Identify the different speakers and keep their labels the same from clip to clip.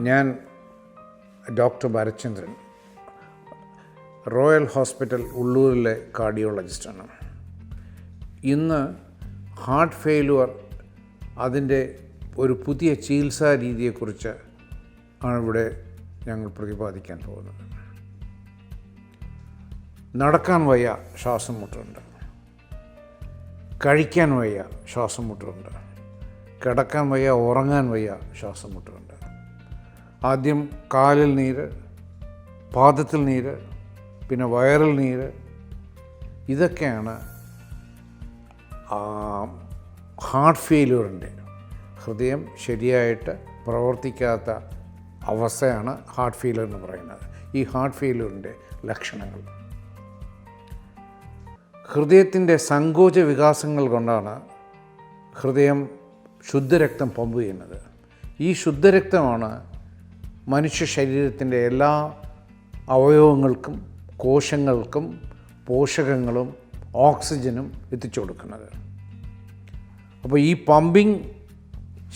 Speaker 1: ഞാൻ doctor Bharachandran, royal hospital ഉള്ളൂരിലെ കാർഡിയോളജിസ്റ്റാണ്. ഇന്ന് heart failure അതിൻ്റെ ഒരു പുതിയ ചികിത്സാ രീതിയെക്കുറിച്ച് ആണ് ഇവിടെ ഞങ്ങൾ പ്രതിപാദിക്കാൻ പോകുന്നത്. നടക്കാൻ വയ്യ, ശ്വാസം മുട്ടുണ്ട്. കഴിക്കാൻ വയ്യ, ശ്വാസം മുട്ടുണ്ട്. കിടക്കാൻ വയ്യ, ഉറങ്ങാൻ വയ്യ, ശ്വാസം മുട്ടുണ്ട്. ആദ്യം കാലിൽ നീര്, പാദത്തിൽ നീര്, പിന്നെ വയറിൽ നീര്. ഇതൊക്കെയാണ് ഹാർട്ട് ഫെയിലുവറിൻ്റെ, ഹൃദയം ശരിയായിട്ട് പ്രവർത്തിക്കാത്ത അവസ്ഥയാണ് ഹാർട്ട് ഫെയിലുവർ എന്ന് പറയുന്നത്. ഈ ഹാർട്ട് ഫെയിലുവറിൻ്റെ ലക്ഷണങ്ങൾ ഹൃദയത്തിൻ്റെ സങ്കോച വികാസങ്ങൾ കൊണ്ടാണ് ഹൃദയം ശുദ്ധരക്തം പമ്പ് ചെയ്യുന്നത്. ഈ ശുദ്ധരക്തമാണ് മനുഷ്യ ശരീരത്തിൻ്റെ എല്ലാ അവയവങ്ങൾക്കും കോശങ്ങൾക്കും പോഷകങ്ങളും ഓക്സിജനും എത്തിച്ചു കൊടുക്കുന്നത്. അപ്പോൾ ഈ പമ്പിങ്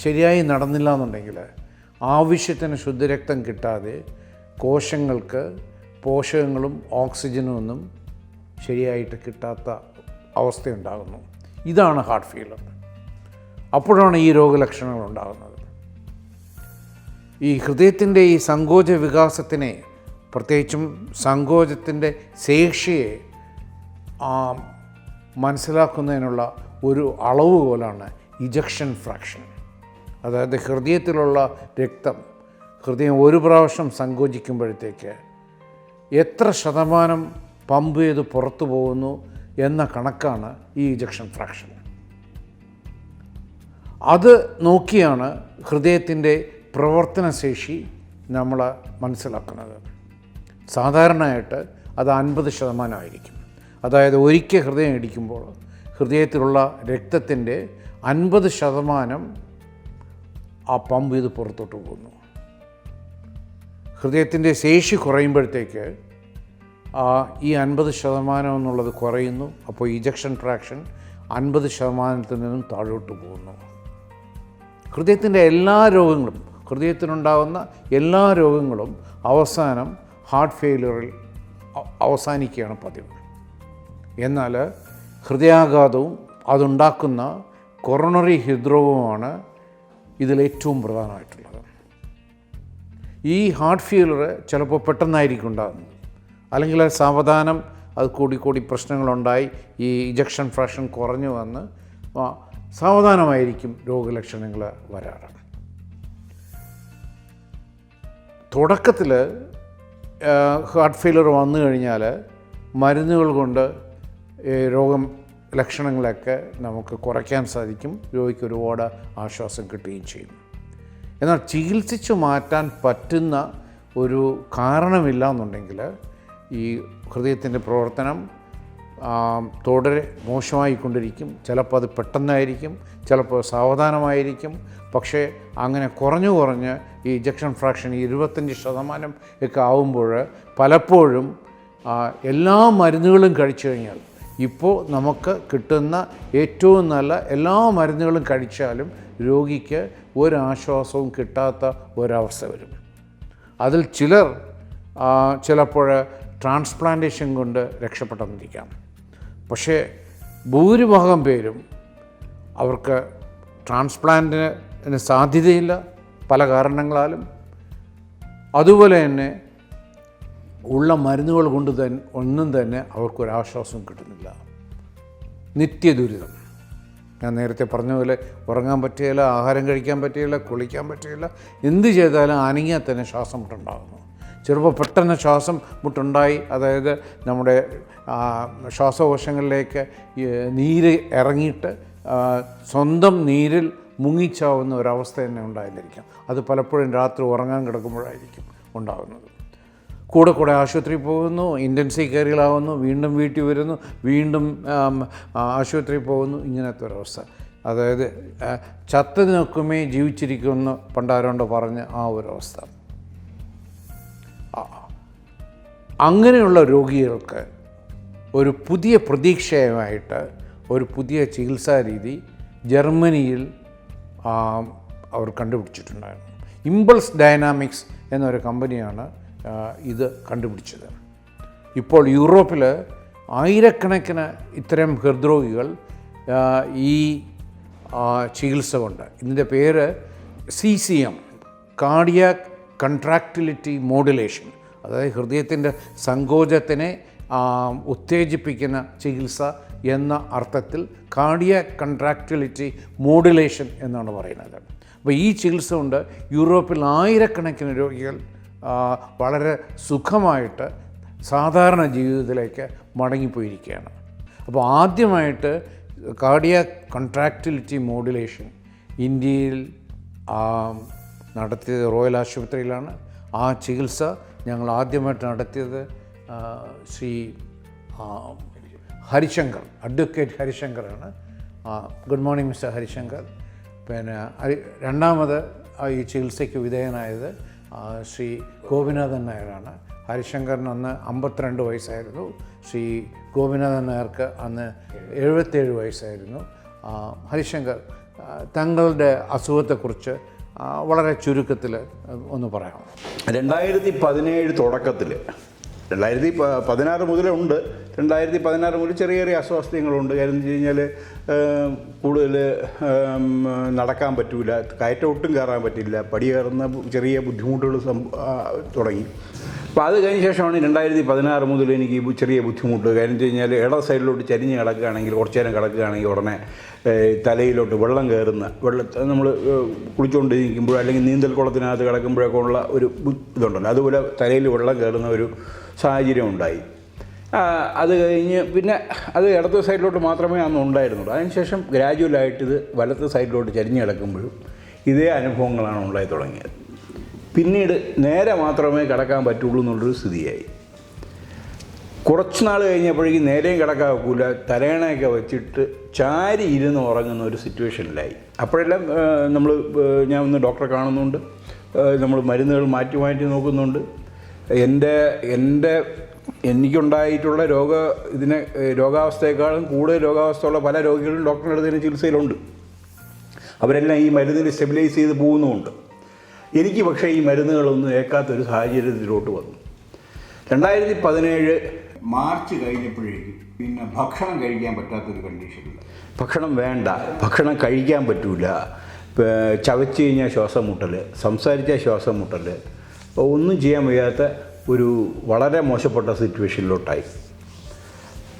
Speaker 1: ശരിയായി നടന്നില്ല എന്നുണ്ടെങ്കിൽ ആവശ്യത്തിന് ശുദ്ധരക്തം കിട്ടാതെ കോശങ്ങൾക്ക് പോഷകങ്ങളും ഓക്സിജനും ഒന്നും ശരിയായിട്ട് കിട്ടാത്ത അവസ്ഥയുണ്ടാകുന്നു. ഇതാണ് ഹാർട്ട് ഫെയിലുവർ. അപ്പോഴാണ് ഈ രോഗലക്ഷണങ്ങൾ ഉണ്ടാകുന്നത്. ഈ ഹൃദയത്തിൻ്റെ ഈ സങ്കോച വികാസത്തിനെ, പ്രത്യേകിച്ചും സങ്കോചത്തിൻ്റെ ശേഷിയെ മനസ്സിലാക്കുന്നതിനുള്ള ഒരു അളവുകോലാണ് ഇജക്ഷൻ ഫ്രാക്ഷൻ. അതായത് ഹൃദയത്തിലുള്ള രക്തം, ഹൃദയം ഒരു പ്രാവശ്യം സങ്കോചിക്കുമ്പോഴത്തേക്ക് എത്ര ശതമാനം പമ്പ് ചെയ്ത് പുറത്തു പോകുന്നു എന്ന കണക്കാണ് ഈ ഇജക്ഷൻ ഫ്രാക്ഷൻ. അത് നോക്കിയാണ് ഹൃദയത്തിൻ്റെ പ്രവർത്തനശേഷി നമ്മൾ മനസ്സിലാക്കുന്നത്. സാധാരണയായിട്ട് അത് 50% അതായത് ഒരിക്കൽ ഹൃദയം ഇടിക്കുമ്പോൾ ഹൃദയത്തിലുള്ള രക്തത്തിൻ്റെ 50% ആ പമ്പ് ചെയ്ത് പുറത്തോട്ട് പോകുന്നു. ഹൃദയത്തിൻ്റെ ശേഷി കുറയുമ്പോഴത്തേക്ക് ഈ 50% എന്നുള്ളത് കുറയുന്നു. അപ്പോൾ ഇജക്ഷൻ ഫ്രാക്ഷൻ 50% നിന്നും താഴോട്ട് പോകുന്നു. ഹൃദയത്തിൻ്റെ എല്ലാ രോഗങ്ങളും, ഹൃദയത്തിനുണ്ടാകുന്ന എല്ലാ രോഗങ്ങളും അവസാനം ഹാർട്ട് ഫെയിലുവറിൽ അവസാനിക്കുകയാണ് പതിവ്. എന്നാൽ ഹൃദയാഘാതവും അതുണ്ടാക്കുന്ന കൊറോണറി ഹൃദ്രോഗവുമാണ് ഇതിലേറ്റവും പ്രധാനമായിട്ടുള്ളത്. ഈ ഹാർട്ട് ഫെയിലുവർ ചിലപ്പോൾ പെട്ടെന്നായിരിക്കും ഉണ്ടാകുന്നത്, അല്ലെങ്കിൽ അത് സാവധാനം അത് കൂടി പ്രശ്നങ്ങളുണ്ടായി ഈ ഇജക്ഷൻ ഫ്രാക്ഷൻ കുറഞ്ഞു വന്ന് സാവധാനമായിരിക്കും രോഗലക്ഷണങ്ങൾ വരാറ്. തുടക്കത്തിൽ ഹാർട്ട് ഫെയിലുവർ വന്നു കഴിഞ്ഞാൽ മരുന്നുകൾ കൊണ്ട് രോഗം ലക്ഷണങ്ങളൊക്കെ നമുക്ക് കുറയ്ക്കാൻ സാധിക്കും. രോഗിക്ക് ഒരുപാട് ആശ്വാസം കിട്ടുകയും ചെയ്യും. എന്നാൽ ചികിത്സിച്ച് മാറ്റാൻ പറ്റുന്ന ഒരു കാരണമില്ല എന്നുണ്ടെങ്കിൽ ഈ ഹൃദയത്തിൻ്റെ പ്രവർത്തനം തുടരെ മോശമായിക്കൊണ്ടിരിക്കും. ചിലപ്പോൾ അത് പെട്ടെന്നായിരിക്കും, ചിലപ്പോൾ സാവധാനമായിരിക്കും. പക്ഷേ അങ്ങനെ കുറഞ്ഞ് ഈ ഇജക്ഷൻ ഫ്രാക്ഷൻ 25% ഒക്കെ ആവുമ്പോൾ പലപ്പോഴും എല്ലാ മരുന്നുകളും കഴിച്ചു കഴിഞ്ഞാൽ, ഇപ്പോൾ നമുക്ക് കിട്ടുന്ന ഏറ്റവും നല്ല എല്ലാ മരുന്നുകളും കഴിച്ചാലും രോഗിക്ക് ഒരാശ്വാസവും കിട്ടാത്ത ഒരവസ്ഥ വരും. അതിൽ ചിലർ ചിലപ്പോൾ ട്രാൻസ്പ്ലാന്റേഷൻ കൊണ്ട് രക്ഷപ്പെട്ടെന്നിരിക്കാം. പക്ഷേ ഭൂരിഭാഗം പേരും അവർക്ക് ട്രാൻസ്പ്ലാന്റിന് സാധ്യതയില്ല പല കാരണങ്ങളാലും. അതുപോലെ തന്നെ ഉള്ള മരുന്നുകൾ കൊണ്ട് ഒന്നും തന്നെ അവർക്കൊരാശ്വാസവും കിട്ടുന്നില്ല. നിത്യദുരിതം. ഞാൻ നേരത്തെ പറഞ്ഞ പോലെ ഉറങ്ങാൻ പറ്റുകയില്ല, ആഹാരം കഴിക്കാൻ പറ്റുകയില്ല, കുളിക്കാൻ പറ്റുകയില്ല. എന്ത് ചെയ്താലും അനങ്ങിയാൽ തന്നെ ശ്വാസം മുട്ടുണ്ടാകുന്നു. ചിലപ്പോൾ പെട്ടെന്ന് ശ്വാസം മുട്ടുണ്ടായി, അതായത് നമ്മുടെ ശ്വാസകോശങ്ങളിലേക്ക് നീര് ഇറങ്ങിയിട്ട് സ്വന്തം നീരിൽ മുങ്ങിച്ചാവുന്ന ഒരവസ്ഥ തന്നെ ഉണ്ടായിരിക്കാം. അത് പലപ്പോഴും രാത്രി ഉറങ്ങാൻ കിടക്കുമ്പോഴായിരിക്കും ഉണ്ടാകുന്നത്. കൂടെ ആശുപത്രിയിൽ പോകുന്നു, ഇൻറ്റൻസീവ് കെയറിലാവുന്നു, വീണ്ടും വീട്ടിൽ വരുന്നു, വീണ്ടും ആശുപത്രിയിൽ പോകുന്നു. ഇങ്ങനത്തെ ഒരവസ്ഥ. അതായത് ചത്ത് നിൽക്കുമേ ജീവിച്ചിരിക്കുമെന്ന് പണ്ടാരോണ്ട് പറഞ്ഞ് ആ ഒരവസ്ഥ. അങ്ങനെയുള്ള രോഗികൾക്ക് ഒരു പുതിയ പ്രതീക്ഷയുമായിട്ട് ഒരു പുതിയ ചികിത്സാ രീതി ജർമ്മനിയിൽ അവർ കണ്ടുപിടിച്ചിട്ടുണ്ടായിരുന്നു. ഇമ്പൾസ് ഡൈനാമിക്സ് എന്നൊരു കമ്പനിയാണ് ഇത് കണ്ടുപിടിച്ചത്. ഇപ്പോൾ യൂറോപ്പിൽ ആയിരക്കണക്കിന് ഇത്തരം ഹൃദ്രോഗികൾ ഈ ചികിത്സ കൊണ്ട്, ഇതിൻ്റെ പേര് CCM, കാർഡിയാക് കൺട്രാക്റ്റിലിറ്റി മോഡുലേഷൻ, അതായത് ഹൃദയത്തിൻ്റെ സങ്കോചത്തിനെ ഉത്തേജിപ്പിക്കുന്ന ചികിത്സ എന്ന അർത്ഥത്തിൽ കാർഡിയാക് കൺട്രാക്റ്റിലിറ്റി മോഡുലേഷൻ എന്നാണ് പറയുന്നത്. അപ്പോൾ ഈ ചികിത്സ കൊണ്ട് യൂറോപ്പിൽ ആയിരക്കണക്കിന് രോഗികൾ വളരെ സുഖമായിട്ട് സാധാരണ ജീവിതത്തിലേക്ക് മടങ്ങിപ്പോയിരിക്കുകയാണ്. അപ്പോൾ ആദ്യമായിട്ട് കാർഡിയാക് കൺട്രാക്റ്റിലിറ്റി മോഡുലേഷൻ ഇന്ത്യയിൽ നടത്തിയത് റോയൽ ആശുപത്രിയിലാണ്. ആ ചികിത്സ ഞങ്ങൾ ആദ്യമായിട്ട് നടത്തിയത് ശ്രീ ഹരിശങ്കർ, അഡ്വക്കേറ്റ് ഹരിശങ്കറാണ്. Good morning mister Harishankar. പിന്നെ രണ്ടാമത് ഈ ചികിത്സയ്ക്ക് വിധേയനായത് ശ്രീ ഗോപിനാഥൻ നായരാണ്. ഹരിശങ്കറിന് അന്ന് 52 വയസ്സായിരുന്നു. ശ്രീ ഗോപിനാഥൻ നായർക്ക് അന്ന് 77 വയസ്സായിരുന്നു. ഹരിശങ്കർ, തങ്ങളുടെ അസുഖത്തെക്കുറിച്ച് വളരെ ചുരുക്കത്തിൽ ഒന്ന് പറയാം.
Speaker 2: 2017 തുടക്കത്തിൽ, 2016 മുതലേ ഉണ്ട്. 2016 മുതൽ ചെറിയ ചെറിയ അസ്വാസ്ഥ്യങ്ങളുണ്ട്. കാര്യം എന്ന് വെച്ച് കഴിഞ്ഞാൽ കൂടുതൽ നടക്കാൻ പറ്റില്ല, കയറ്റം ഒട്ടും കയറാൻ പറ്റില്ല, പടി കയറുന്ന ചെറിയ ബുദ്ധിമുട്ടുകൾ തുടങ്ങി. അപ്പോൾ അത് കഴിഞ്ഞ ശേഷമാണ് 2016 മുതൽ എനിക്ക് ചെറിയ ബുദ്ധിമുട്ട്. കാര്യം വെച്ച് കഴിഞ്ഞാൽ ഇട സൈഡിലോട്ട് ചരിഞ്ഞ് കിടക്കുകയാണെങ്കിൽ, കുറച്ച് നേരം കിടക്കുകയാണെങ്കിൽ ഉടനെ തലയിലോട്ട് വെള്ളം കയറുന്ന, നമ്മൾ കുളിച്ചുകൊണ്ടിരിക്കുമ്പോഴോ അല്ലെങ്കിൽ നീന്തൽ കുളത്തിനകത്ത് കിടക്കുമ്പോഴൊക്കെ ഉള്ള ഒരു ഇതുണ്ടല്ലോ, അതുപോലെ തലയിൽ വെള്ളം കയറുന്ന ഒരു സാഹചര്യം ഉണ്ടായി. അത് കഴിഞ്ഞ് പിന്നെ അത് ഇടത്തെ സൈഡിലോട്ട് മാത്രമേ അന്ന് ഉണ്ടായിരുന്നുള്ളൂ. അതിനുശേഷം ഗ്രാജുവലായിട്ട് ഇത് വലത്തെ സൈഡിലോട്ട് ചരിഞ്ഞ് കിടക്കുമ്പോഴും ഇതേ അനുഭവങ്ങളാണ് ഉണ്ടായി തുടങ്ങിയത്. പിന്നീട് നേരെ മാത്രമേ കിടക്കാൻ പറ്റുള്ളൂ എന്നുള്ളൊരു സ്ഥിതിയായി. കുറച്ച് നാൾ കഴിഞ്ഞപ്പോഴേക്കും നേരെയും കിടക്കാൻ ഒക്കില്ല, തലയണയൊക്കെ വെച്ചിട്ട് ചാരി ഇരുന്ന് ഉറങ്ങുന്ന ഒരു സിറ്റുവേഷനിലായി. അപ്പോഴെല്ലാം ഞാൻ ഒന്ന് ഡോക്ടറെ കാണുന്നുണ്ട്, നമ്മൾ മരുന്നുകൾ മാറ്റി മാറ്റി നോക്കുന്നുണ്ട്. എനിക്കുണ്ടായിട്ടുള്ള രോഗാവസ്ഥയെക്കാളും കൂടുതൽ രോഗാവസ്ഥയുള്ള പല രോഗികളും ഡോക്ടറുടെ അടുത്ത് ചികിത്സയിലുണ്ട്. അവരെല്ലാം ഈ മരുന്നിൽ സ്റ്റെബിലൈസ് ചെയ്ത് പോകുന്നുമുണ്ട്. എനിക്ക് പക്ഷേ ഈ മരുന്നുകളൊന്നും ഏൽക്കാത്തൊരു സാഹചര്യത്തിലോട്ട് വന്നു. 2017 മാർച്ച് കഴിഞ്ഞപ്പോഴേക്കും പിന്നെ ഭക്ഷണം കഴിക്കാൻ പറ്റാത്തൊരു കണ്ടീഷനില്ല. ഭക്ഷണം വേണ്ട, ഭക്ഷണം കഴിക്കാൻ പറ്റില്ല, ചവച്ച് കഴിഞ്ഞാൽ ശ്വാസം മുട്ടൽ, സംസാരിച്ചാൽ ശ്വാസം മുട്ടൽ, ഒന്നും ചെയ്യാൻ വയ്യാത്ത ഒരു വളരെ മോശപ്പെട്ട സിറ്റുവേഷനിലോട്ടായി.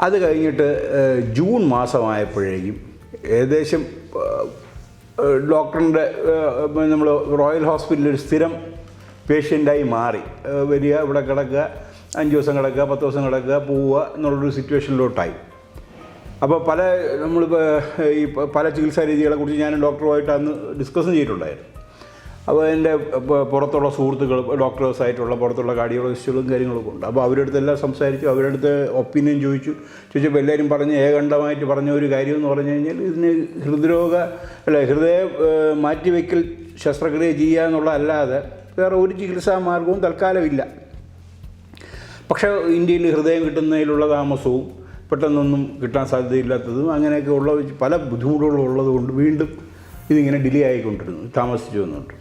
Speaker 2: അത് കഴിഞ്ഞിട്ട് ജൂൺ മാസമായപ്പോഴേക്കും ഏകദേശം ഡോക്ടറിൻ്റെ നമ്മൾ റോയൽ ഹോസ്പിറ്റലിൽ ഒരു സ്ഥിരം പേഷ്യൻ്റായി മാറി. വരിക, ഇവിടെ കിടക്കുക, 5 ദിവസം കിടക്കുക, 10 ദിവസം കിടക്കുക, പോവുക എന്നുള്ളൊരു സിറ്റുവേഷനിലോട്ടായി. അപ്പോൾ ഈ പല ചികിത്സാ രീതികളെക്കുറിച്ച് ഞാൻ ഡോക്ടറുമായിട്ട് അന്ന് ഡിസ്കസ് ചെയ്തിട്ടുണ്ടായിരുന്നു. അപ്പോൾ എൻ്റെ പുറത്തുള്ള സുഹൃത്തുക്കൾ ഡോക്ടേഴ്സായിട്ടുള്ള പുറത്തുള്ള കാർഡിയോളജിസ്റ്റുകളും കാര്യങ്ങളൊക്കെ ഉണ്ട്. അപ്പോൾ അവരുടെ അടുത്തെല്ലാം സംസാരിച്ചു, അവരുടെ അടുത്ത് ഒപ്പീനിയൻ ചോദിച്ചപ്പോൾ എല്ലാവരും ഏകണ്ഠമായിട്ട് പറഞ്ഞ ഒരു കാര്യം എന്ന് പറഞ്ഞു കഴിഞ്ഞാൽ ഇതിന് ഹൃദയ മാറ്റിവെക്കൽ ശസ്ത്രക്രിയ ചെയ്യുക എന്നുള്ളതല്ലാതെ വേറെ ഒരു ചികിത്സാ മാർഗവും തൽക്കാലമില്ല. പക്ഷേ ഇന്ത്യയിൽ ഹൃദയം കിട്ടുന്നതിലുള്ള താമസവും പെട്ടെന്നൊന്നും കിട്ടാൻ സാധ്യതയില്ലാത്തതും അങ്ങനെയൊക്കെ ഉള്ള പല ബുദ്ധിമുട്ടുകളും ഉള്ളതുകൊണ്ട് വീണ്ടും ഇതിങ്ങനെ ഡിലേ ആയിക്കൊണ്ടിരുന്നു, താമസിച്ചു വന്നിട്ട്.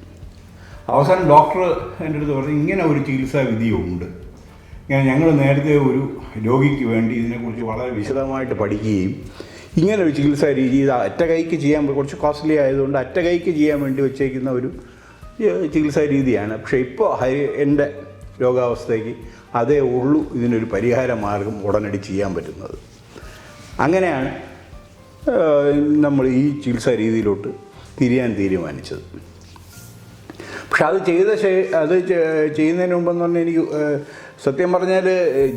Speaker 2: അവസാനം ഡോക്ടർ എൻ്റെ അടുത്ത് പറഞ്ഞു, ഇങ്ങനെ ഒരു ചികിത്സാ വിധിയുണ്ട്. ഞങ്ങൾ നേരത്തെ ഒരു രോഗിക്ക് വേണ്ടി ഇതിനെക്കുറിച്ച് വളരെ വിശദമായിട്ട് പഠിക്കുകയും ഇങ്ങനെ ഒരു ചികിത്സാ രീതി ഇത് ഒറ്റ കൈക്ക് ചെയ്യാൻ കുറച്ച് കോസ്റ്റ്ലി ആയതുകൊണ്ട് ഒറ്റ കൈക്ക് ചെയ്യാൻ വേണ്ടി വെച്ചേക്കുന്ന ഒരു ചികിത്സാ രീതിയാണ്. പക്ഷേ ഇപ്പോൾ എൻ്റെ രോഗാവസ്ഥയ്ക്ക് അതേ ഉള്ളൂ ഇതിനൊരു പരിഹാര മാർഗം ഉടനടി ചെയ്യാൻ പറ്റുന്നത്. അങ്ങനെയാണ് നമ്മൾ ഈ ചികിത്സാ രീതിയിലോട്ട് തിരിയാൻ തീരുമാനിച്ചത്. പക്ഷെ അത് ചെയ്യുന്നതിന് മുമ്പെന്ന് പറഞ്ഞാൽ എനിക്ക് സത്യം പറഞ്ഞാൽ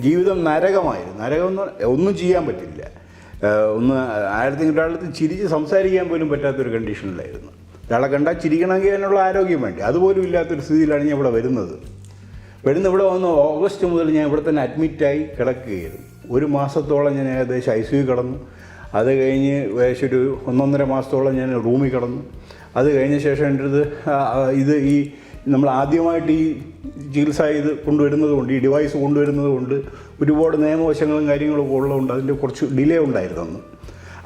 Speaker 2: ജീവിതം നരകമായിരുന്നു. നരകം എന്ന് പറഞ്ഞാൽ ഒന്നും ചെയ്യാൻ പറ്റില്ല. ഒരാളടുത്ത് ചിരിച്ച് സംസാരിക്കാൻ പോലും പറ്റാത്തൊരു കണ്ടീഷനിലായിരുന്നു. ഒരാളെ കണ്ടാൽ ചിരിക്കണമെങ്കിൽ അതിനുള്ള ആരോഗ്യം വേണ്ടി, അതുപോലും ഇല്ലാത്തൊരു സ്ഥിതിയിലാണ് ഞാൻ ഇവിടെ വരുന്നത്. ഇവിടെ വന്ന് ഓഗസ്റ്റ് മുതൽ ഞാൻ ഇവിടെ തന്നെ അഡ്മിറ്റായി കിടക്കുകയായിരുന്നു. 1 മാസത്തോളം ഞാൻ ഏകദേശം ICU കിടന്നു. അത് കഴിഞ്ഞ് ഏകദേശം ഒരു 1.5 മാസത്തോളം ഞാൻ റൂമിൽ കിടന്നു. അത് കഴിഞ്ഞ ശേഷം എൻ്റെ അടുത്ത് ഈ നമ്മൾ ആദ്യമായിട്ട് ഈ ചികിത്സ കൊണ്ടുവരുന്നത് കൊണ്ട്, ഈ ഡിവൈസ് കൊണ്ടുവരുന്നത് കൊണ്ട് ഒരുപാട് നിയമവശങ്ങളും കാര്യങ്ങളും ഉള്ളതുകൊണ്ട് അതിൻ്റെ കുറച്ച് ഡിലേ ഉണ്ടായിരുന്നു അന്ന്.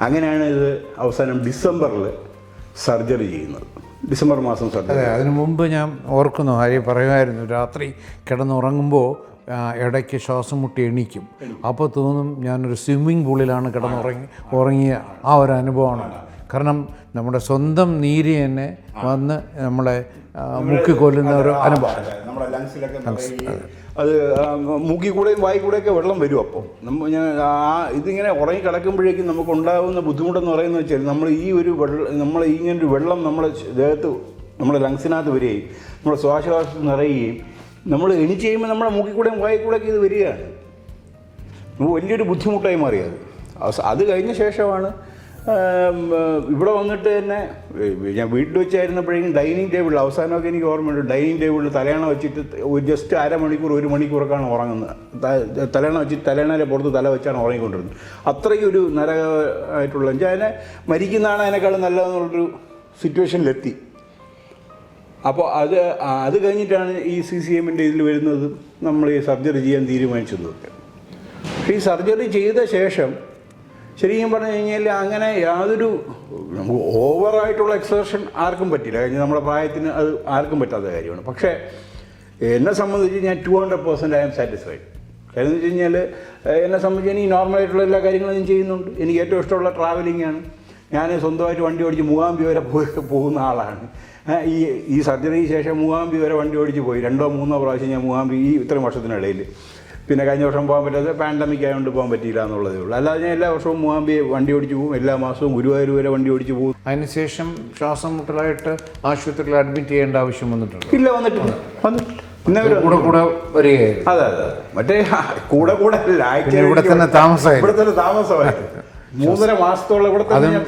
Speaker 2: അങ്ങനെയാണ് ഇത് അവസാനം ഡിസംബറിൽ സർജറി ചെയ്യുന്നത്. ഡിസംബർ മാസം സർജറി.
Speaker 1: അതെ, അതിനു മുമ്പ് ഞാൻ ഓർക്കുന്നു, ഹരി പറയുമായിരുന്നു, രാത്രി കിടന്നുറങ്ങുമ്പോൾ ഇടയ്ക്ക് ശ്വാസം മുട്ടി എണീക്കും. അപ്പോൾ തോന്നും ഞാനൊരു സ്വിമ്മിംഗ് പൂളിലാണ് ഉറങ്ങിയ ആ ഒരു അനുഭവമാണ്. കാരണം നമ്മുടെ സ്വന്തം നീര് തന്നെ വന്ന് നമ്മളെ മുക്കിക്കൊല്ലുന്ന ഒരു അനുഭവം.
Speaker 2: നമ്മുടെ ലങ്സിലൊക്കെ അത് മൂക്കി കൂടെയും വായി കൂടെയൊക്കെ വെള്ളം വരും. അപ്പോൾ ഇതിങ്ങനെ ഉറങ്ങി കിടക്കുമ്പോഴേക്കും നമുക്കുണ്ടാകുന്ന ബുദ്ധിമുട്ടെന്ന് പറയുന്നത് വെച്ചാൽ നമ്മൾ ഇങ്ങനൊരു വെള്ളം നമ്മുടെ ദേഹത്ത്, നമ്മുടെ ലങ്സിനകത്ത് വരികയും നമ്മുടെ ശ്വാസകോശം നിറയുകയും നമ്മൾ എണീച്ച് കഴിയുമ്പോൾ നമ്മുടെ മൂക്കി കൂടെയും വായി കൂടെയൊക്കെ ഇത് വരികയാണ്. വലിയൊരു ബുദ്ധിമുട്ടായി മാറിയത്. അത് കഴിഞ്ഞ ശേഷമാണ് ഇവിടെ വന്നിട്ട് തന്നെ ഞാൻ വീട്ടിൽ വെച്ചായിരുന്നപ്പോഴേക്കും ഡൈനിങ് ടേബിളിൽ അവസാനമൊക്കെ എനിക്ക് ഓർമ്മയുണ്ട്, ഡൈനിങ് ടേബിളിൽ തലയണ വെച്ചിട്ട് ജസ്റ്റ് അരമണിക്കൂർ 1 മണിക്കൂറൊക്കെയാണ് ഉറങ്ങുന്നത്. തലയണ വെച്ചിട്ട് തലയണയിലെ പുറത്ത് തല വെച്ചാണ് ഉറങ്ങിക്കൊണ്ടിരുന്നത്. അത്രയ്ക്കും ഒരു നരകമായിട്ടുള്ള അതിനെ മരിക്കുന്നതാണ് അതിനേക്കാളും നല്ലതെന്നുള്ളൊരു സിറ്റുവേഷനിലെത്തി. അപ്പോൾ അത് കഴിഞ്ഞിട്ടാണ് ഈ CCMൻ്റെ ഇതിൽ വരുന്നത്, നമ്മൾ ഈ സർജറി ചെയ്യാൻ തീരുമാനിച്ചതൊക്കെ. പക്ഷേ ഈ സർജറി ചെയ്ത ശേഷം ശരിക്കും പറഞ്ഞു കഴിഞ്ഞാൽ അങ്ങനെ യാതൊരു ഓവറായിട്ടുള്ള എക്സർഷൻ ആർക്കും പറ്റില്ല. കഴിഞ്ഞ നമ്മുടെ പ്രായത്തിന് അത് ആർക്കും പറ്റാത്ത കാര്യമാണ്. പക്ഷേ എന്നെ സംബന്ധിച്ച് ഞാൻ 200% ഐ എം സാറ്റിസ്ഫൈഡ്. കാര്യം എന്ന് വെച്ച് കഴിഞ്ഞാൽ എന്നെ സംബന്ധിച്ച് എനിക്ക് നോർമലായിട്ടുള്ള എല്ലാ കാര്യങ്ങളും ഞാൻ ചെയ്യുന്നുണ്ട്. എനിക്ക് ഏറ്റവും ഇഷ്ടമുള്ള ട്രാവലിംഗ് ആണ്. ഞാൻ സ്വന്തമായിട്ട് വണ്ടി ഓടിച്ച് മൂകാംബി വരെ പോകുന്ന ആളാണ്. ഈ സർജറിക്ക് ശേഷം മൂകാംബി വരെ വണ്ടി ഓടിച്ച് പോയി 2 or 3 പ്രാവശ്യം ഞാൻ മൂകാംബി ഇത്രയും വർഷത്തിനിടയിൽ. പിന്നെ കഴിഞ്ഞ വർഷം പോകാൻ പറ്റാതെ പാൻഡമിക് ആയതുകൊണ്ട് പോകാൻ പറ്റിയില്ല എന്നുള്ളതേ ഉള്ളൂ. അല്ലാതെ ഞാൻ എല്ലാ വർഷവും മൂകാംബി വണ്ടി ഓടിച്ച് പോകും. എല്ലാ മാസവും ഗുരുവായൂർ വരെ വണ്ടി ഓടിച്ച് പോകും.
Speaker 1: അതിനുശേഷം ശ്വാസം മുട്ടലായിട്ട് ആശുപത്രിയിൽ അഡ്മിറ്റ് ചെയ്യേണ്ട ആവശ്യം വന്നിട്ടുണ്ട്?
Speaker 2: ഇല്ല, വന്നിട്ടില്ല.
Speaker 1: കൂടെ വരികയായിരുന്നു.
Speaker 2: അതെ, മറ്റേ കൂടെ അല്ല,
Speaker 1: ഇവിടെ തന്നെ താമസമായിരുന്നു.
Speaker 2: 3.5 മാസത്തോളം ഇവിടെ തന്നെ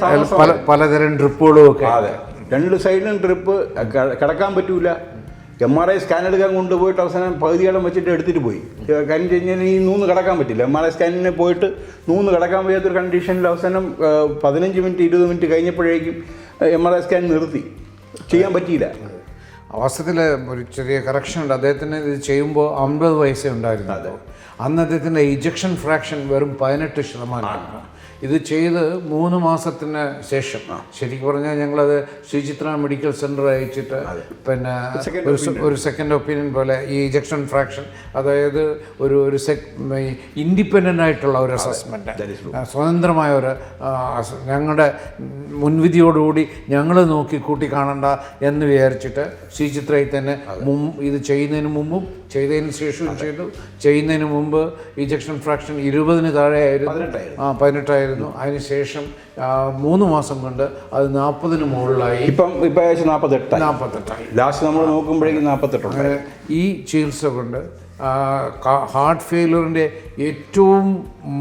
Speaker 1: പലതരം ട്രിപ്പുകളും ഒക്കെ.
Speaker 2: അതെ, 2 സൈഡിലും ട്രിപ്പ്. കിടക്കാൻ പറ്റൂല. MRI സ്കാൻ എടുക്കാൻ കൊണ്ടുപോയിട്ട് അവസാനം പകുതിയോളം വെച്ചിട്ട് എടുത്തിട്ട് പോയി. കാര്യം കഴിഞ്ഞാൽ ഈ 3 കിടക്കാൻ പറ്റില്ല. MRI സ്കാനിന് പോയിട്ട് 3 കിടക്കാൻ വയ്യാത്തൊരു കണ്ടീഷനിൽ അവസാനം 15 മിനിറ്റ് 20 മിനിറ്റ് കഴിഞ്ഞപ്പോഴേക്കും MRI സ്കാൻ നിർത്തി. ചെയ്യാൻ പറ്റിയില്ല.
Speaker 1: അവസരത്തിൽ ഒരു ചെറിയ കറക്ഷൻ ഉണ്ട്. അദ്ദേഹത്തിന് ഇത് ചെയ്യുമ്പോൾ 50 വയസ്സേ ഉണ്ടായിരുന്നു. അന്ന് അദ്ദേഹത്തിൻ്റെ ഇജക്ഷൻ ഫ്രാക്ഷൻ വെറും 18%. ഇത് ചെയ്ത് 3 മാസത്തിന് ശേഷം ശരിക്കും പറഞ്ഞാൽ ഞങ്ങളത് ശ്രീചിത്ര മെഡിക്കൽ സെൻറ്റർ അയച്ചിട്ട് പിന്നെ ഒരു സെക്കൻഡ് ഒപ്പീനിയൻ പോലെ ഈ ഇജക്ഷൻ ഫ്രാക്ഷൻ, അതായത് ഒരു ഇൻഡിപെൻഡൻ്റ് ആയിട്ടുള്ള ഒരു അസസ്മെൻറ്റ്, സ്വതന്ത്രമായ ഒരു ഞങ്ങളുടെ മുൻവിധിയോടുകൂടി ഞങ്ങൾ നോക്കി കൂട്ടി കാണണ്ട എന്ന് വിചാരിച്ചിട്ട് ശ്രീചിത്രയിൽ തന്നെ ഇത് ചെയ്യുന്നതിന് മുമ്പും ചെയ്തതിന് ശേഷവും ചെയ്തു. ചെയ്യുന്നതിന് മുമ്പ് ഇജക്ഷൻ ഫ്രാക്ഷൻ 20-ന് താഴെ ആയിരുന്നു, 18 അതിനുശേഷം 3 മാസം കൊണ്ട് അത് 40-ന് മുകളിലായി.
Speaker 2: ഇപ്പം 48 ലാസ്റ്റ് നമ്മൾ നോക്കുമ്പോഴേക്കും 48.
Speaker 1: ഈ ചികിത്സ കൊണ്ട് ഹാർട്ട് ഫെയിലറിൻ്റെ ഏറ്റവും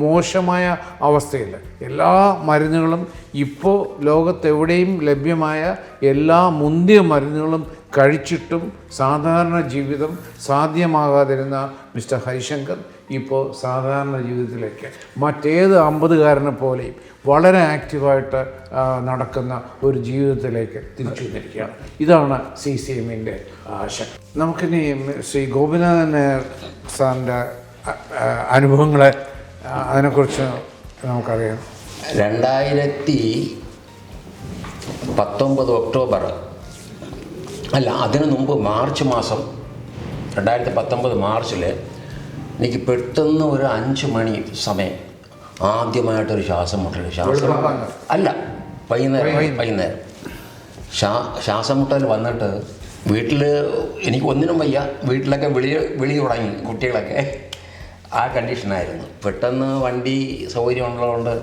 Speaker 1: മോശമായ അവസ്ഥയിൽ എല്ലാ മരുന്നുകളും ഇപ്പോൾ ലോകത്തെവിടെയും ലഭ്യമായ എല്ലാ മുന്തിയ മരുന്നുകളും കഴിച്ചിട്ടും സാധാരണ ജീവിതം സാധ്യമാകാതിരുന്ന മിസ്റ്റർ ഹരിശങ്കർ ഇപ്പോൾ സാധാരണ ജീവിതത്തിലേക്ക് മറ്റേത് 50-കാരനെ പോലെയും വളരെ ആക്റ്റീവായിട്ട് നടക്കുന്ന ഒരു ജീവിതത്തിലേക്ക് തിരിച്ചു വന്നിരിക്കുകയാണ്. ഇതാണ് CCMൻ്റെ ശക്തി. നമുക്കിനി ശ്രീ ഗോപിനാഥൻ സാറിൻ്റെ അനുഭവങ്ങളെ അതിനെക്കുറിച്ച് നമുക്കറിയാം.
Speaker 3: 2019 ഒക്ടോബർ അല്ല, അതിനു മുമ്പ് മാർച്ച് മാസം 2019 മാർച്ചിൽ എനിക്ക് പെട്ടെന്ന് ഒരു 5 മണി സമയം ആദ്യമായിട്ടൊരു ശ്വാസം മുട്ടൽ. അല്ല, വൈകുന്നേരം ശ്വാസം മുട്ടൽ വന്നിട്ട് വീട്ടിൽ എനിക്ക് ഒന്നിനും വയ്യ. വീട്ടിലൊക്കെ വിളി തുടങ്ങി കുട്ടികളൊക്കെ. ആ കണ്ടീഷനായിരുന്നു. പെട്ടെന്ന് വണ്ടി സൗകര്യം ഉള്ളതുകൊണ്ട്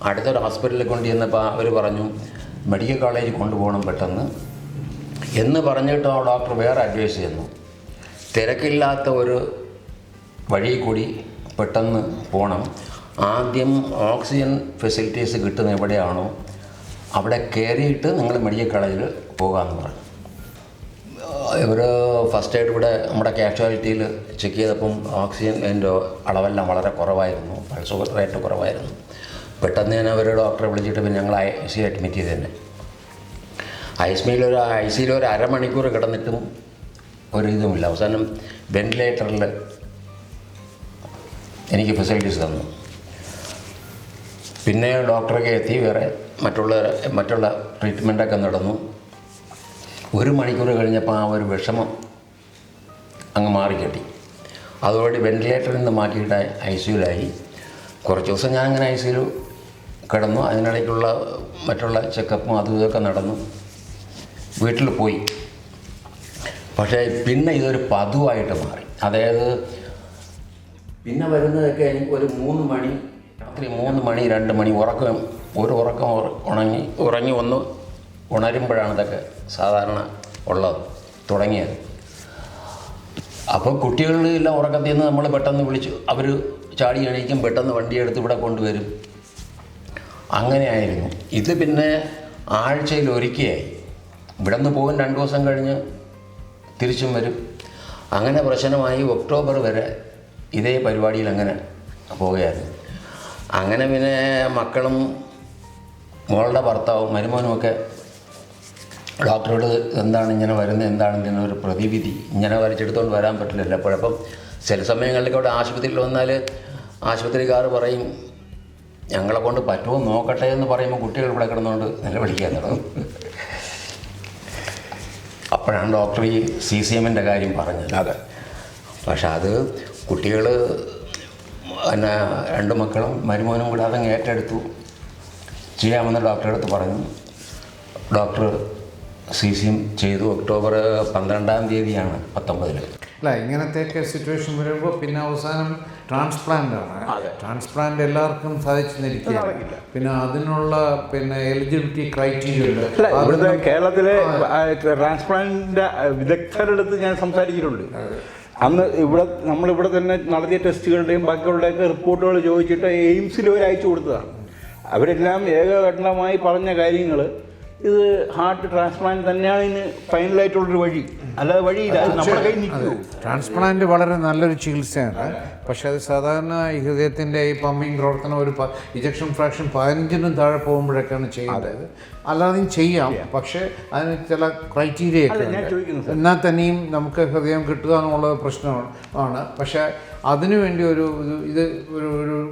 Speaker 3: അടുത്തൊരു ഹോസ്പിറ്റലിൽ കൊണ്ട് ചെന്നപ്പോൾ അവർ പറഞ്ഞു മെഡിക്കൽ കോളേജിൽ കൊണ്ടുപോകണം പെട്ടെന്ന് എന്ന് പറഞ്ഞിട്ട് ആ ഡോക്ടർ വേറെ അഡ്വൈസ് ചെയ്യുന്നു. തിരക്കില്ലാത്ത ഒരു വഴി കൂടി പെട്ടെന്ന് പോകണം. ആദ്യം ഓക്സിജൻ ഫെസിലിറ്റീസ് കിട്ടുന്ന എവിടെയാണോ അവിടെ കയറിയിട്ട് നിങ്ങൾ മെഡിക്കൽ കോളേജിൽ പോകാമെന്ന് പറഞ്ഞു. ഇവർ ഫസ്റ്റ് ആയിട്ട് ഇവിടെ നമ്മുടെ കാഷ്വാലിറ്റിയിൽ ചെക്ക് ചെയ്തപ്പം ഓക്സിജൻ്റെ അളവെല്ലാം വളരെ കുറവായിരുന്നു, പൾസ് റേറ്റ് കുറവായിരുന്നു. പെട്ടെന്ന് ഞാൻ അവർ ഡോക്ടറെ വിളിച്ചിട്ട് പിന്നെ ഞങ്ങൾ ICU അഡ്മിറ്റ് ചെയ്ത് തന്നെ. ICUയിൽ ഒരു അരമണിക്കൂർ കിടന്നിട്ടും ഒരു ഇതുമില്ല. അവസാനം വെന്റിലേറ്ററിൽ എനിക്ക് ഫെസിലിറ്റീസ് തന്നു. പിന്നെ ഡോക്ടറൊക്കെ എത്തി, വേറെ മറ്റുള്ള ട്രീറ്റ്മെൻറ്റൊക്കെ നടന്നു. 1 മണിക്കൂർ കഴിഞ്ഞപ്പോൾ ആ ഒരു വിഷമം അങ്ങ് മാറിക്കിട്ടി. അതോടെ വെൻറ്റിലേറ്ററിൽ നിന്ന് മാറ്റിയിട്ട് ICUവിലായി. കുറച്ച് ദിവസം ഞാൻ അങ്ങനെ ICUവിൽ കിടന്നു. അതിനിടയ്ക്കുള്ള മറ്റുള്ള ചെക്കപ്പും അതും ഇതൊക്കെ നടന്നു. വീട്ടിൽ പോയി. പക്ഷേ പിന്നെ ഇതൊരു പതിവായിട്ട് മാറി. അതായത് പിന്നെ വരുന്നതൊക്കെ എനിക്ക് ഒരു 3 മണി, രാത്രി 3 മണി 2 മണി ഉറക്കം ഉറങ്ങി ഒന്ന് ഉണരുമ്പോഴാണ് ഇതൊക്കെ സാധാരണ ഉള്ളത് തുടങ്ങിയത്. അപ്പോൾ കുട്ടികളെല്ലാം ഉറക്കത്തിൽ നിന്ന് നമ്മൾ പെട്ടെന്ന് വിളിച്ചു, അവർ ചാടി എണീക്കും, പെട്ടെന്ന് വണ്ടിയെടുത്ത് ഇവിടെ കൊണ്ടുവരും. അങ്ങനെയായിരുന്നു. ഇത് പിന്നെ ആഴ്ചയിൽ ഒരിക്കലായി. ഇവിടെ നിന്ന് പോകും, 2 ദിവസം കഴിഞ്ഞ് തിരിച്ചും വരും. അങ്ങനെ പ്രശ്നമായി ഒക്ടോബർ വരെ ഇതേ പരിപാടിയിൽ അങ്ങനെ പോവുകയായിരുന്നു. അങ്ങനെ പിന്നെ മക്കളും മോളുടെ ഭർത്താവും മരുമോനുമൊക്കെ ഡോക്ടറോട് എന്താണ് ഇങ്ങനെ വരുന്നത്, എന്താണ് ഇതിനൊരു പ്രതിവിധി, ഇങ്ങനെ വരച്ചെടുത്തുകൊണ്ട് വരാൻ പറ്റില്ലല്ലോ എപ്പോഴും. അപ്പം ചില സമയങ്ങളിലൊക്കെ അവിടെ ആശുപത്രിയിൽ വന്നാൽ ആശുപത്രിക്കാർ പറയും ഞങ്ങളെ കൊണ്ട് പറ്റുമോ നോക്കട്ടെ എന്ന് പറയുമ്പോൾ കുട്ടികൾ ഇവിടെ കിടന്നുകൊണ്ട് നിലവിളിക്കാൻ തുടങ്ങും. അപ്പോഴാണ് ഡോക്ടർ ഈ CCMൻ്റെ കാര്യം പറഞ്ഞത്.
Speaker 2: അതെ.
Speaker 3: പക്ഷെ അത് കുട്ടികൾ പിന്നെ 2 മക്കളും മരുമോനും കൂടെ അതങ്ങ് ഏറ്റെടുത്തു. ചെയ്യാമെന്ന് ഡോക്ടറെ അടുത്ത് പറഞ്ഞു. ഡോക്ടർ CCM ചെയ്തു. ഒക്ടോബർ 12-ാം തീയതിയാണ് 19.
Speaker 1: അല്ല, ഇങ്ങനത്തെയൊക്കെ സിറ്റുവേഷൻ വരുമ്പോൾ പിന്നെ അവസാനം ട്രാൻസ്പ്ലാന്റ് ആണ്. ട്രാൻസ്പ്ലാന്റ് എല്ലാവർക്കും സാധിച്ചെന്നിരിക്കില്ല. പിന്നെ അതിനുള്ള എലിജിബിലിറ്റി ക്രൈറ്റീരിയ ഉണ്ട്.
Speaker 2: ഇവിടുത്തെ കേരളത്തിലെ ട്രാൻസ്പ്ലാന്റ് വിദഗ്ധരെടുത്ത് ഞാൻ സംസാരിച്ചിട്ടുണ്ട്. അന്ന് നമ്മളിവിടെ തന്നെ നടത്തിയ ടെസ്റ്റുകളുടെയും ബാക്കിയുള്ളതൊക്കെ റിപ്പോർട്ടുകൾ ചോദിച്ചിട്ട് എയിംസിൽ അവർ അയച്ചു കൊടുത്തതാണ്. അവരെല്ലാം ഏകഘട്ടമായി പറഞ്ഞ കാര്യങ്ങൾ ഇത് ഹാർട്ട് ട്രാൻസ്പ്ലാന്റ് തന്നെയാണ് ഇതിന് ഫൈനലായിട്ടുള്ളൊരു വഴി, അല്ലാതെ വഴിയില്ല. നമ്മുടെ കയ്യിൽ നിൽക്കൂ.
Speaker 1: ട്രാൻസ്പ്ലാന്റ് വളരെ നല്ലൊരു ചികിത്സയാണ്. പക്ഷേ അത് സാധാരണ ഈ ഹൃദയത്തിൻ്റെ ഈ പമ്പിങ് പ്രവർത്തനം ഒരു ഇജക്ഷൻ ഫ്രാക്ഷൻ 15-നും താഴെ പോകുമ്പോഴൊക്കെയാണ് ചെയ്യുന്നത്. അല്ലാതെയും ചെയ്യാം, പക്ഷേ അതിന് ചില ക്രൈറ്റീരിയ ഒക്കെ ഉണ്ട്. എന്നാൽ തന്നെയും നമുക്ക് ഹൃദയം കിട്ടുക എന്നുള്ള പ്രശ്നമാണ്. പക്ഷേ അതിനുവേണ്ടി ഒരു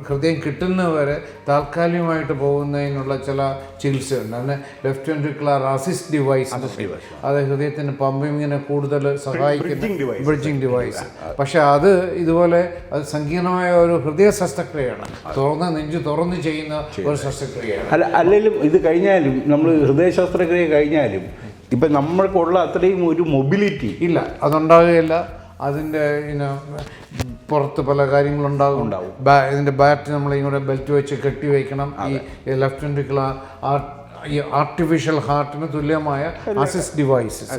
Speaker 1: ഹൃദയം കിട്ടുന്നവരെ താൽക്കാലികമായിട്ട് പോകുന്നതിനുള്ള ചില ചികിത്സയുണ്ട്. അതിന് ലെഫ്റ്റ് വെൻട്രിക്കുലർ അസിസ്റ്റ് ഡിവൈസ്, അത് ഹൃദയത്തിൻ്റെ പമ്പിങ്ങിനെ കൂടുതൽ സഹായിക്കുന്ന ബ്രിഡ്ജിങ് ഡിവൈസ്. പക്ഷേ അത് ഇതുപോലെ അത് സങ്കീർണമായ ഒരു ഹൃദയ ശസ്ത്രക്രിയയാണ്, നെഞ്ച് തുറന്ന് ചെയ്യുന്ന ഒരു ശസ്ത്രക്രിയയാണ്.
Speaker 2: അല്ലെങ്കിലും ഇത് കഴിഞ്ഞാലും നമ്മൾ ഹൃദയ ശസ്ത്രക്രിയ കഴിഞ്ഞാലും ഇപ്പം നമ്മൾക്കുള്ള അത്രയും ഒരു മൊബിലിറ്റി ഇല്ല,
Speaker 1: അതുണ്ടാകുകയില്ല. അതിൻ്റെ പുറത്ത് പല കാര്യങ്ങളുണ്ടാകും. ഇതിൻ്റെ ബാറ്റ് നമ്മൾ ഇങ്ങോട്ട് ബെൽറ്റ് വെച്ച് കെട്ടി വയ്ക്കണം. ഈ ലെഫ്റ്റ് വെൻട്രിക്കുലർ ഈ ആർട്ടിഫിഷ്യൽ ഹാർട്ടിന് തുല്യമായ അസിസ്റ്റ് ഡിവൈസസ്,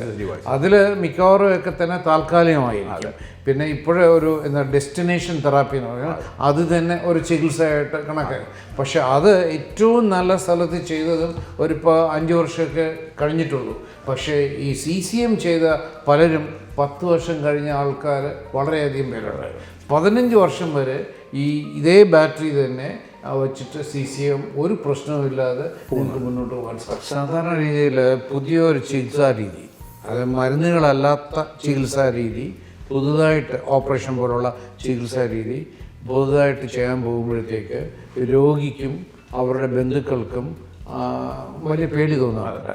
Speaker 1: അതിൽ മിക്കവാറും ഒക്കെ തന്നെ താൽക്കാലികമായിരിക്കും. പിന്നെ ഇപ്പോഴേ ഒരു ഡെസ്റ്റിനേഷൻ തെറാപ്പി എന്ന് പറഞ്ഞാൽ അത് തന്നെ ഒരു ചികിത്സയായിട്ട് കണക്കാണ്. പക്ഷെ അത് ഏറ്റവും നല്ല സ്ഥലത്ത് ചെയ്തതും ഇപ്പോൾ 5 വർഷമൊക്കെ കഴിഞ്ഞിട്ടുള്ളൂ. പക്ഷേ ഈ CCM ചെയ്ത പലരും 10 വർഷം കഴിഞ്ഞ ആൾക്കാർ വളരെയധികം പേരുണ്ട്. 15 വർഷം വരെ ഇതേ ബാറ്ററി തന്നെ വച്ചിട്ട് CCM ഒരു പ്രശ്നവുമില്ലാതെ നമുക്ക് മുന്നോട്ട് പോകാൻ സാധിക്കും. സാധാരണ രീതിയിൽ പുതിയൊരു ചികിത്സാ രീതി, അത് മരുന്നുകളല്ലാത്ത ചികിത്സാ രീതി, പുതുതായിട്ട് ഓപ്പറേഷൻ പോലുള്ള ചികിത്സാ രീതി പുതുതായിട്ട് ചെയ്യാൻ പോകുമ്പോഴത്തേക്ക് രോഗിക്കും അവരുടെ ബന്ധുക്കൾക്കും വലിയ പേടി തോന്നാറുണ്ട്.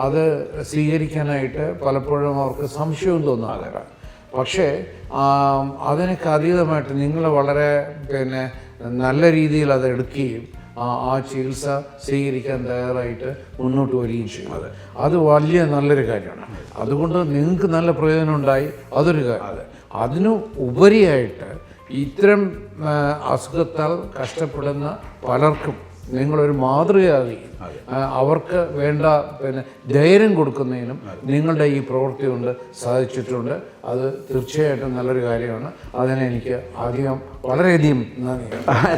Speaker 1: അത് സ്വീകരിക്കാനായിട്ട് പലപ്പോഴും അവർക്ക് സംശയവും തോന്നാറുണ്ട്. പക്ഷേ അതിനൊക്കെ അതീതമായിട്ട് നിങ്ങൾ വളരെ നല്ല രീതിയിൽ അത് എടുക്കുകയും ആ ചികിത്സ സ്വീകരിക്കാൻ തയ്യാറായിട്ട് മുന്നോട്ട് വരികയും ചെയ്യും. അത് വലിയ നല്ലൊരു കാര്യമാണ്. അതുകൊണ്ട് നിങ്ങൾക്ക് നല്ല പ്രയോജനം ഉണ്ടായി, അതൊരു കാര്യം. അതിനു ഉപരിയായിട്ട് ഇത്തരം അസുഖത്താൽ കഷ്ടപ്പെടുന്ന പലർക്കും നിങ്ങളൊരു മാതൃകയാകുകയും അവർക്ക് വേണ്ട ധൈര്യം കൊടുക്കുന്നതിനും നിങ്ങളുടെ ഈ പ്രവൃത്തി കൊണ്ട് സാധിച്ചിട്ടുണ്ട്. അത് തീർച്ചയായിട്ടും നല്ലൊരു കാര്യമാണ്. അതിനെ എനിക്ക് വളരെയധികം നന്ദി.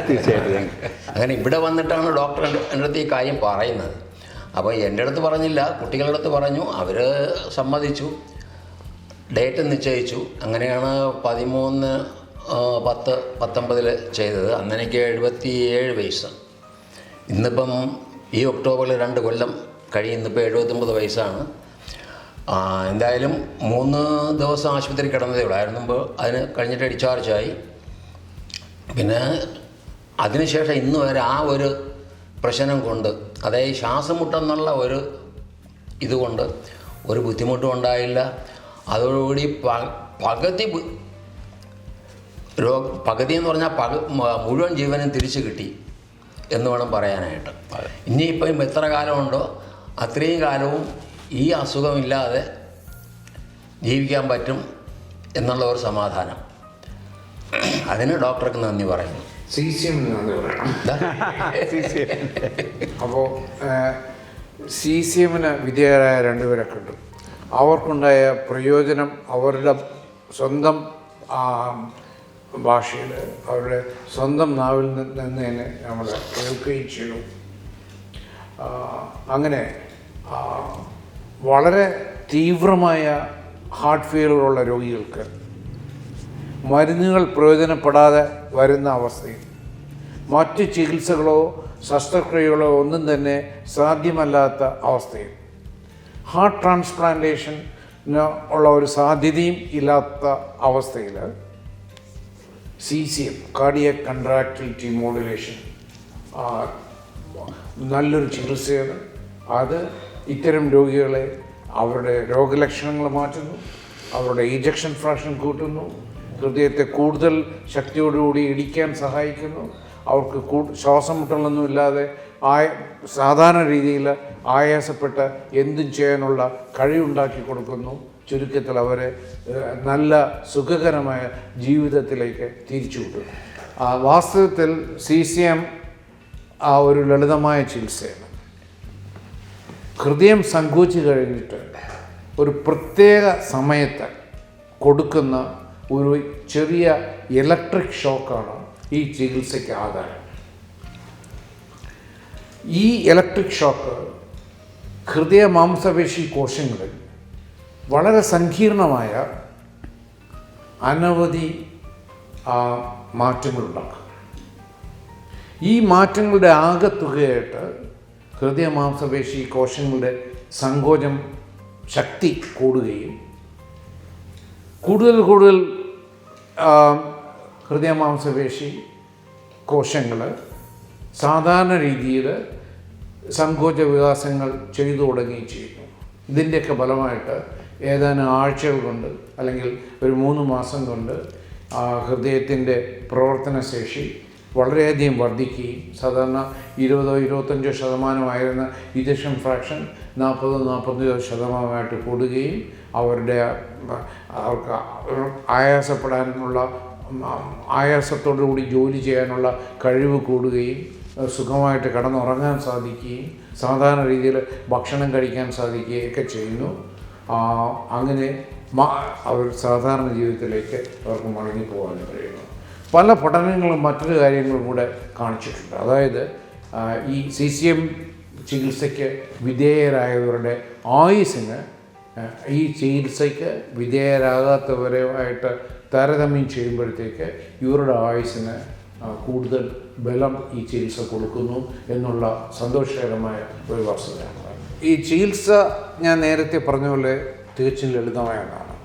Speaker 2: തീർച്ചയായിട്ടും.
Speaker 3: അങ്ങനെ ഇവിടെ വന്നിട്ടാണ് ഡോക്ടർ എൻ്റെ അടുത്ത് ഈ കാര്യം പറയുന്നത്. അപ്പോൾ എൻ്റെ അടുത്ത് പറഞ്ഞില്ല, കുട്ടികളുടെ അടുത്ത് പറഞ്ഞു. അവർ സമ്മതിച്ചു, ഡേറ്റ് നിശ്ചയിച്ചു. അങ്ങനെയാണ് 13/10/19 ചെയ്തത്. അന്ന് എനിക്ക് 77 വയസ്സ്. ഇന്നിപ്പം ഈ ഒക്ടോബറിൽ 2 കൊല്ലം കഴിയും. ഇന്നിപ്പോൾ 79 വയസ്സാണ്. എന്തായാലും 3 ദിവസം ആശുപത്രി കിടന്നതേ ഉള്ളായിരുന്നു. മുമ്പ് അതിന് കഴിഞ്ഞിട്ട് ഡിസ്ചാർജായി. പിന്നെ അതിനുശേഷം ഇന്ന് വരെ ആ ഒരു പ്രശ്നം കൊണ്ട്, അതായത് ശ്വാസം മുട്ടെന്നുള്ള ഒരു ഇതുകൊണ്ട് ഒരു ബുദ്ധിമുട്ടും ഉണ്ടായില്ല. അതോടുകൂടി പകുതി എന്ന് പറഞ്ഞാൽ മുഴുവൻ ജീവനും തിരിച്ചു കിട്ടി എന്ന് വേണം പറയാനായിട്ട്. ഇനിയിപ്പം എത്ര കാലമുണ്ടോ അത്രയും കാലവും ഈ അസുഖമില്ലാതെ ജീവിക്കാൻ പറ്റും എന്നുള്ള ഒരു സമാധാനം. അതിന് ഡോക്ടർക്ക് നന്ദി പറയുന്നു.
Speaker 1: CCM നന്ദി പറയണം. അപ്പോൾ CCM വിധേയരായ രണ്ടുപേരെ കണ്ടു. അവർക്കുണ്ടായ പ്രയോജനം അവരുടെ സ്വന്തം ഭാഷയിൽ, അവരുടെ സ്വന്തം നാവിൽ നിന്ന് തന്നെ നമ്മൾ കേൾക്കുകയും ചെയ്തു. അങ്ങനെ വളരെ തീവ്രമായ ഹാർട്ട് ഫെയിലുകളുള്ള രോഗികൾക്ക് മരുന്നുകൾ പ്രയോജനപ്പെടാതെ വരുന്ന അവസ്ഥയിൽ മറ്റ് ചികിത്സകളോ ശസ്ത്രക്രിയകളോ ഒന്നും തന്നെ സാധ്യമല്ലാത്ത അവസ്ഥയിൽ ഹാർട്ട് ട്രാൻസ്പ്ലാന്റേഷൻ ഉള്ള ഒരു സാധ്യതയും ഇല്ലാത്ത അവസ്ഥയിൽ CCM കാർഡിയക് കൺട്രാക്റ്റിലിറ്റി മോഡുലേഷൻ നല്ലൊരു ചികിത്സയാണ്. അത് ഇത്തരം രോഗികളെ അവരുടെ രോഗലക്ഷണങ്ങൾ മാറ്റുന്നു, അവരുടെ ഇജക്ഷൻ ഫ്രാക്ഷൻ കൂട്ടുന്നു, ഹൃദയത്തെ കൂടുതൽ ശക്തിയോടുകൂടി ഇടിക്കാൻ സഹായിക്കുന്നു, അവർക്ക് ശ്വാസം മുട്ടലൊന്നുമില്ലാതെ സാധാരണ രീതിയിൽ ആയാസപ്പെട്ട് എന്തും ചെയ്യാനുള്ള കഴിവുണ്ടാക്കി കൊടുക്കുന്നു. ചുരുക്കത്തിൽ അവരെ നല്ല സുഖകരമായ ജീവിതത്തിലേക്ക് തിരിച്ചുവിടുന്നു. വാസ്തവത്തിൽ CCM ഒരു ലളിതമായ ചികിത്സയാണ്. ഹൃദയം സങ്കോചിച്ച് കഴിഞ്ഞിട്ട് ഒരു പ്രത്യേക സമയത്ത് കൊടുക്കുന്ന ഒരു ചെറിയ ഇലക്ട്രിക് ഷോക്കാണ് ഈ ചികിത്സയ്ക്ക് ആധാരം. ഈ ഇലക്ട്രിക് ഷോക്ക് ഹൃദയ മാംസപേശി കോശങ്ങളിൽ വളരെ സങ്കീർണമായ അനവധി മാറ്റങ്ങളുണ്ടാക്കും. ഈ മാറ്റങ്ങളുടെ ആകെത്തുകയായിട്ട് ഹൃദയ മാംസപേശി കോശങ്ങളുടെ സങ്കോചം ശക്തി കൂടുകയും കൂടുതൽ ഹൃദയ മാംസപേശി കോശങ്ങൾ സാധാരണ രീതിയിൽ സങ്കോച വികാസങ്ങൾ ചെയ്തു തുടങ്ങുകയും ചെയ്യുന്നു. ഇതിൻ്റെയൊക്കെ ഫലമായിട്ട് ഏതാനും ആഴ്ചകൾ കൊണ്ട് അല്ലെങ്കിൽ ഒരു 3 മാസം കൊണ്ട് ഹൃദയത്തിൻ്റെ പ്രവർത്തനശേഷി വളരെയധികം വർദ്ധിക്കുകയും സാധാരണ 20-25% ഇജക്ഷൻ ഫ്രാക്ഷൻ 40-45% കൂടുകയും അവർക്ക് ആയാസത്തോടുകൂടി ജോലി ചെയ്യാനുള്ള കഴിവ് കൂടുകയും സുഖമായിട്ട് കിടന്നുറങ്ങാൻ സാധിക്കുകയും സാധാരണ രീതിയിൽ ഭക്ഷണം കഴിക്കാൻ സാധിക്കുകയൊക്കെ ചെയ്യുന്നു. അങ്ങനെ അവർ സാധാരണ ജീവിതത്തിലേക്ക് അവർക്ക് മടങ്ങിപ്പോകാൻ കഴിയുന്നു. പല പഠനങ്ങളും മറ്റൊരു കാര്യങ്ങളും കൂടെ കാണിച്ചിട്ടുണ്ട്. അതായത് ഈ CCM ചികിത്സയ്ക്ക് വിധേയരായവരുടെ ആയുസ്സിന് ഈ ചികിത്സയ്ക്ക് വിധേയരാകാത്തവരുമായിട്ട് താരതമ്യം ചെയ്യുമ്പോഴത്തേക്ക് ഇവരുടെ ആയുസ്സിന് കൂടുതൽ ബലം ഈ ചികിത്സ കൊടുക്കുന്നു എന്നുള്ള സന്തോഷകരമായ ഒരു വസ്തുതയാണ്. ഈ ചികിത്സ ഞാൻ നേരത്തെ പറഞ്ഞ പോലെ തികച്ചും ലളിതമായ ഒന്നാണ്.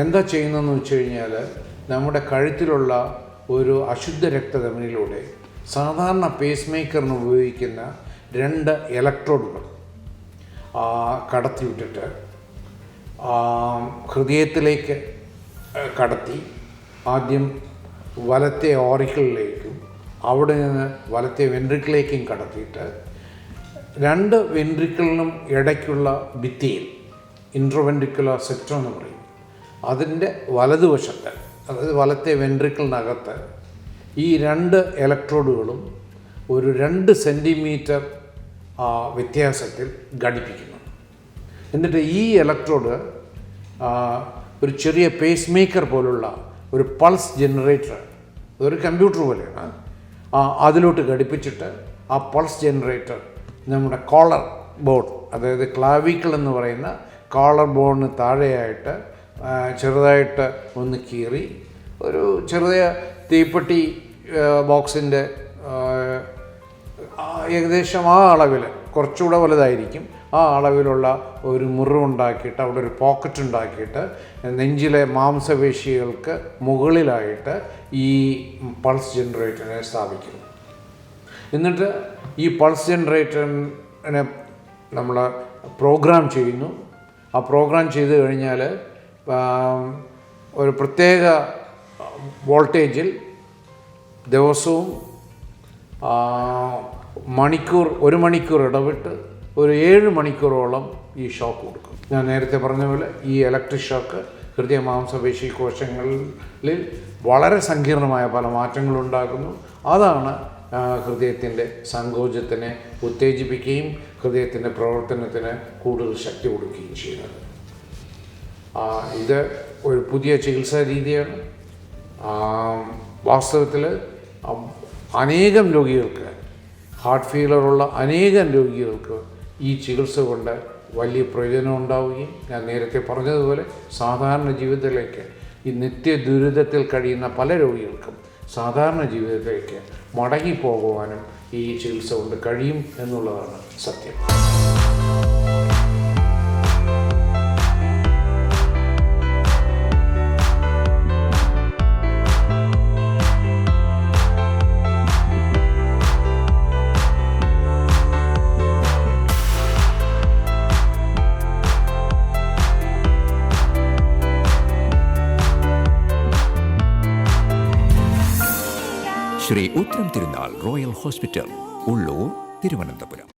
Speaker 1: എന്താ ചെയ്യുന്നതെന്ന് വെച്ച് കഴിഞ്ഞാൽ നമ്മുടെ കഴുത്തിലുള്ള ഒരു അശുദ്ധ രക്തധമനിയിലൂടെ സാധാരണ പേസ് മേക്കറിന് ഉപയോഗിക്കുന്ന 2 ഇലക്ട്രോഡുകൾ കടത്തിവിട്ടിട്ട് ഹൃദയത്തിലേക്ക് കടത്തി ആദ്യം വലത്തെ ഓറിക്കിളിലേക്കും അവിടെ നിന്ന് വലത്തെ വെൻട്രിക്കിളിലേക്കും കടത്തിയിട്ട് 2 വെൻട്രിക്കിളിനും ഇടയ്ക്കുള്ള ഭിത്തിയിൽ ഇൻട്രോവെൻട്രിക്കുലർ സെപ്റ്റം എന്ന് പറയും, അതിൻ്റെ വലതുവശത്ത്, അതായത് വലത്തെ വെൻട്രിക്കിളിനകത്ത് ഈ 2 ഇലക്ട്രോഡുകളും ഒരു 2 സെൻറ്റിമീറ്റർ വ്യത്യാസത്തിൽ ഘടിപ്പിക്കുന്നു. എന്നിട്ട് ഈ ഇലക്ട്രോഡ് ഒരു ചെറിയ പേസ് മേക്കർ പോലുള്ള ഒരു പൾസ് ജനറേറ്റർ, ഒരു കമ്പ്യൂട്ടർ പോലെയാണ്, അതിലോട്ട് ഘടിപ്പിച്ചിട്ട് ആ പൾസ് ജനറേറ്റർ നമ്മുടെ കോളർ ബോൺ, അതായത് ക്ലാവിക്കിൾ എന്ന് പറയുന്ന കോളർ ബോണിന് താഴെയായിട്ട് ചെറുതായിട്ട് ഒന്ന് കീറി ഒരു ചെറിയ തീപ്പെട്ടി ബോക്സിൻ്റെ ഏകദേശം ആ അളവിൽ, കുറച്ചുകൂടെ വലുതായിരിക്കും, ആ അളവിലുള്ള ഒരു മുറിവുണ്ടാക്കിയിട്ട് അവിടെ ഒരു പോക്കറ്റ് ഉണ്ടാക്കിയിട്ട് നെഞ്ചിലെ മാംസപേശികൾക്ക് മുകളിലായിട്ട് ഈ പൾസ് ജനറേറ്ററിനെ സ്ഥാപിക്കുന്നു. എന്നിട്ട് ഈ പൾസ് ജനറേറ്ററിനെ നമ്മൾ പ്രോഗ്രാം ചെയ്യുന്നു. ആ പ്രോഗ്രാം ചെയ്ത് കഴിഞ്ഞാൽ ഒരു പ്രത്യേക വോൾട്ടേജിൽ ദിവസവും ഒരു മണിക്കൂർ ഇടവിട്ട് ഒരു 7 മണിക്കൂറോളം ഈ ഷോക്ക് കൊടുക്കും. ഞാൻ നേരത്തെ പറഞ്ഞ പോലെ ഈ ഇലക്ട്രിക് ഷോക്ക് ഹൃദയമാംസപേശി കോശങ്ങളിൽ വളരെ സങ്കീർണമായ പല മാറ്റങ്ങളുണ്ടാക്കുന്നു. അതാണ് ഹൃദയത്തിൻ്റെ സങ്കോചത്തിനെ ഉത്തേജിപ്പിക്കുകയും ഹൃദയത്തിൻ്റെ പ്രവർത്തനത്തിന് കൂടുതൽ ശക്തി കൊടുക്കുകയും ചെയ്യുന്നത്. ഇത് ഒരു പുതിയ ചികിത്സാ രീതിയാണ്. വാസ്തവത്തിൽ അനേകം രോഗികൾക്ക്, ഹാർട്ട് ഫെയിലറുള്ള അനേകം രോഗികൾക്ക് ഈ ചികിത്സ കൊണ്ട് വലിയ പ്രയോജനം ഉണ്ടാവുകയും ഞാൻ നേരത്തെ പറഞ്ഞതുപോലെ സാധാരണ ജീവിതത്തിലേക്ക്, ഈ നിത്യ ദുരിതത്തിൽ കഴിയുന്ന പല രോഗികൾക്കും സാധാരണ ജീവിതത്തിലേക്ക് മടങ്ങിപ്പോകുവാനും ഈ ചികിത്സ കൊണ്ട് കഴിയും എന്നുള്ളതാണ് സത്യം.
Speaker 4: ശ്രീ ഉത്രം തിരുനാൾ റോയൽ ഹോസ്പിറ്റൽ, ഉള്ളൂർ, തിരുവനന്തപുരം.